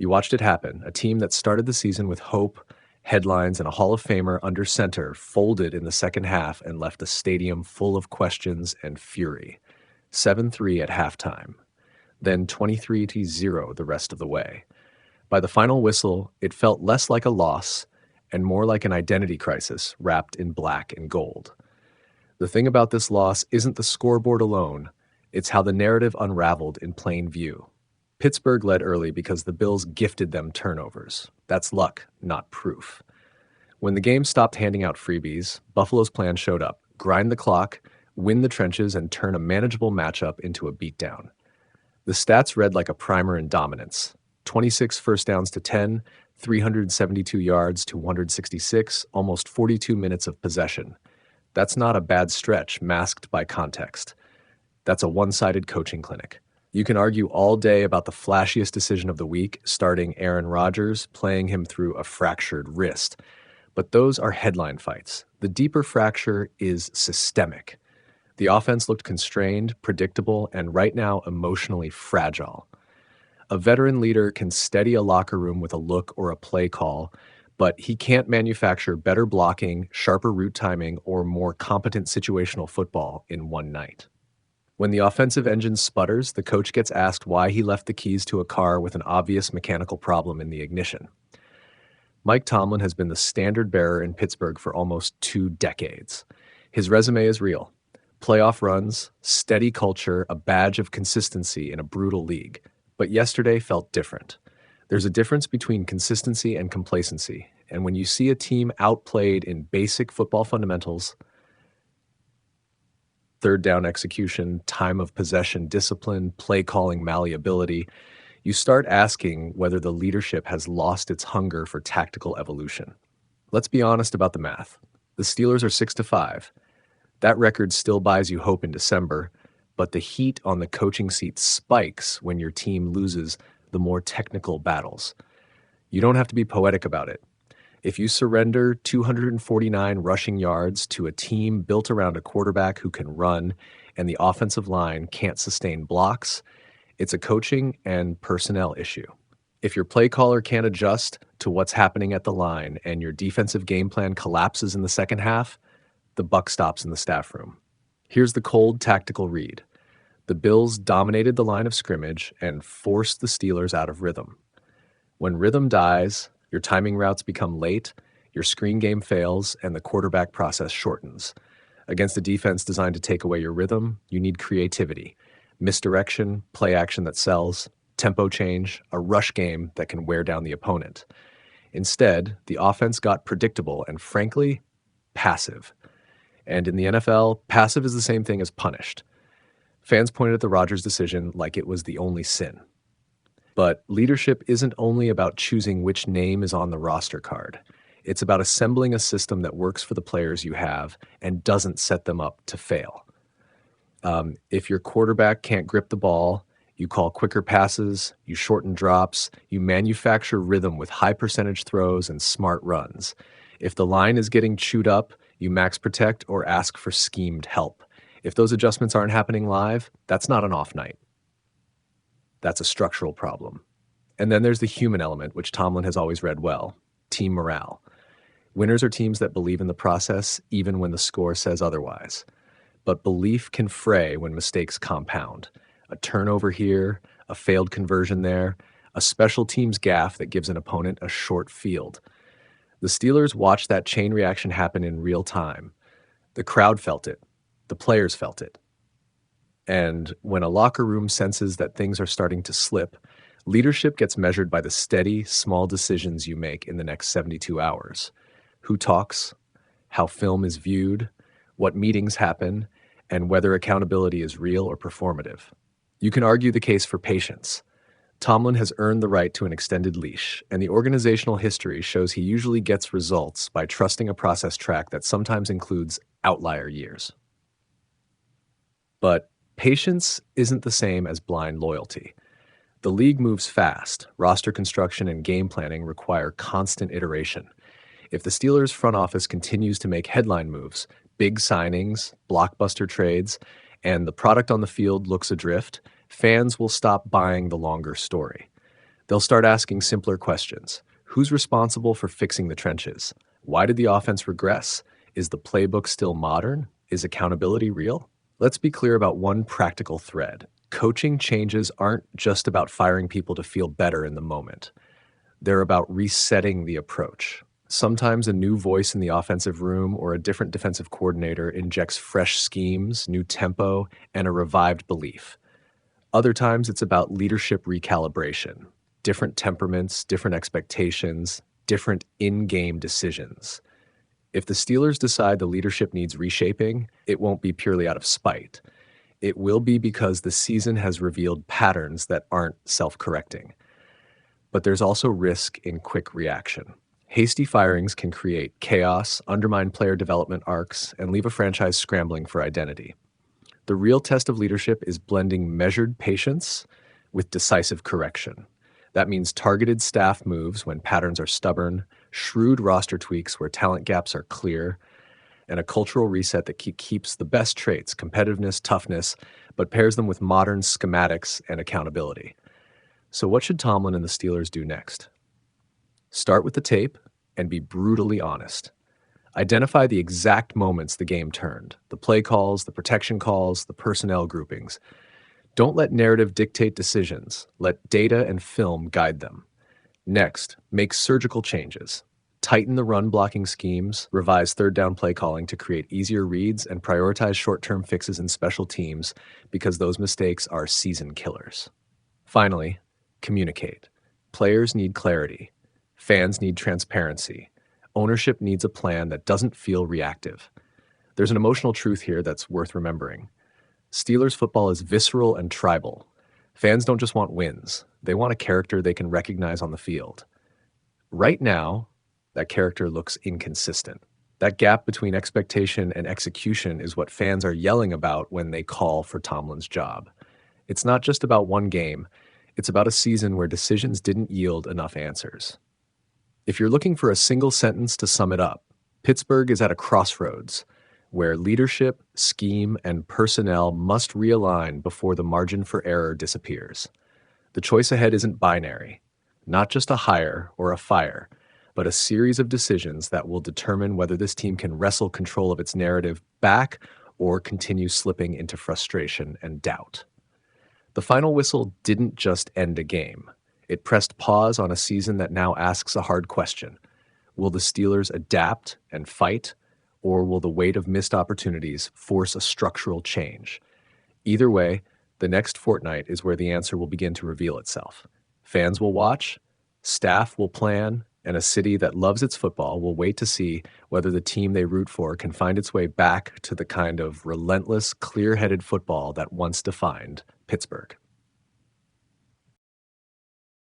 You watched it happen. A team that started the season with hope, headlines, and a Hall of Famer under center folded in the second half and left the stadium full of questions and fury. 7-3 at halftime, then 23-0 the rest of the way. By the final whistle, it felt less like a loss and more like an identity crisis wrapped in black and gold. The thing about this loss isn't the scoreboard alone, it's how the narrative unraveled in plain view. Pittsburgh led early because the Bills gifted them turnovers. That's luck, not proof. When the game stopped handing out freebies, Buffalo's plan showed up: grind the clock, win the trenches, and turn a manageable matchup into a beatdown. The stats read like a primer in dominance: 26 first downs to 10, 372 yards to 166, almost 42 minutes of possession. That's not a bad stretch masked by context. That's a one-sided coaching clinic. You can argue all day about the flashiest decision of the week, starting Aaron Rodgers, playing him through a fractured wrist. But those are headline fights. The deeper fracture is systemic. The offense looked constrained, predictable, and right now emotionally fragile. A veteran leader can steady a locker room with a look or a play call, but he can't manufacture better blocking, sharper route timing, or more competent situational football in one night. When the offensive engine sputters, the coach gets asked why he left the keys to a car with an obvious mechanical problem in the ignition. Mike Tomlin has been the standard bearer in Pittsburgh for almost 2 decades. His resume is real: playoff runs, steady culture, a badge of consistency in a brutal league. But yesterday felt different. There's a difference between consistency and complacency, and when you see a team outplayed in basic football fundamentals, third down execution, time of possession discipline, play calling malleability, you start asking whether the leadership has lost its hunger for tactical evolution. Let's be honest about the math. The Steelers are 6-5. That record still buys you hope in December, but the heat on the coaching seat spikes when your team loses the more technical battles. You don't have to be poetic about it. If you surrender 249 rushing yards to a team built around a quarterback who can run and the offensive line can't sustain blocks, it's a coaching and personnel issue. If your play caller can't adjust to what's happening at the line and your defensive game plan collapses in the second half, the buck stops in the staff room. Here's the cold tactical read. The Bills dominated the line of scrimmage and forced the Steelers out of rhythm. When rhythm dies, your timing routes become late, your screen game fails, and the quarterback process shortens. Against a defense designed to take away your rhythm, you need creativity, misdirection, play action that sells, tempo change, a rush game that can wear down the opponent. Instead, the offense got predictable and, frankly, passive. And in the NFL, passive is the same thing as punished. Fans pointed at the Rodgers decision like it was the only sin. But leadership isn't only about choosing which name is on the roster card. It's about assembling a system that works for the players you have and doesn't set them up to fail. If your quarterback can't grip the ball, you call quicker passes, you shorten drops, you manufacture rhythm with high percentage throws and smart runs. If the line is getting chewed up, you max protect or ask for schemed help. If those adjustments aren't happening live, that's not an off night. That's a structural problem. And then there's the human element, which Tomlin has always read well: team morale. Winners are teams that believe in the process even when the score says otherwise. But belief can fray when mistakes compound. A turnover here, a failed conversion there, a special teams gaffe that gives an opponent a short field. The Steelers watched that chain reaction happen in real time. The crowd felt it. The players felt it. And when a locker room senses that things are starting to slip, leadership gets measured by the steady, small decisions you make in the next 72 hours. Who talks, how film is viewed, what meetings happen, and whether accountability is real or performative. You can argue the case for patience. Tomlin has earned the right to an extended leash, and the organizational history shows he usually gets results by trusting a process track that sometimes includes outlier years. But patience isn't the same as blind loyalty. The league moves fast. Roster construction and game planning require constant iteration. If the Steelers' front office continues to make headline moves, big signings, blockbuster trades, and the product on the field looks adrift, fans will stop buying the longer story. They'll start asking simpler questions. Who's responsible for fixing the trenches? Why did the offense regress? Is the playbook still modern? Is accountability real? Let's be clear about one practical thread. Coaching changes aren't just about firing people to feel better in the moment. They're about resetting the approach. Sometimes a new voice in the offensive room or a different defensive coordinator injects fresh schemes, new tempo, and a revived belief. Other times it's about leadership recalibration, different temperaments, different expectations, different in-game decisions. If the Steelers decide the leadership needs reshaping, it won't be purely out of spite. It will be because the season has revealed patterns that aren't self-correcting. But there's also risk in quick reaction. Hasty firings can create chaos, undermine player development arcs, and leave a franchise scrambling for identity. The real test of leadership is blending measured patience with decisive correction. That means targeted staff moves when patterns are stubborn, shrewd roster tweaks where talent gaps are clear, and a cultural reset that keeps the best traits, competitiveness, toughness, but pairs them with modern schematics and accountability. So what should Tomlin and the Steelers do next? Start with the tape and be brutally honest. Identify the exact moments the game turned, the play calls, the protection calls, the personnel groupings. Don't let narrative dictate decisions. Let data and film guide them. Next, make surgical changes. Tighten the run blocking schemes, revise third down play calling to create easier reads, and prioritize short-term fixes in special teams because those mistakes are season killers. Finally, communicate. Players need clarity. Fans need transparency. Ownership needs a plan that doesn't feel reactive. There's an emotional truth here that's worth remembering. Steelers football is visceral and tribal. Fans don't just want wins. They want a character they can recognize on the field. Right now, that character looks inconsistent. That gap between expectation and execution is what fans are yelling about when they call for Tomlin's job. It's not just about one game. It's about a season where decisions didn't yield enough answers. If you're looking for a single sentence to sum it up, Pittsburgh is at a crossroads where leadership, scheme, and personnel must realign before the margin for error disappears. The choice ahead isn't binary, not just a hire or a fire, but a series of decisions that will determine whether this team can wrestle control of its narrative back or continue slipping into frustration and doubt. The final whistle didn't just end a game. It pressed pause on a season that now asks a hard question. Will the Steelers adapt and fight, or will the weight of missed opportunities force a structural change? Either way, the next fortnight is where the answer will begin to reveal itself. Fans will watch, staff will plan, and a city that loves its football will wait to see whether the team they root for can find its way back to the kind of relentless, clear-headed football that once defined Pittsburgh.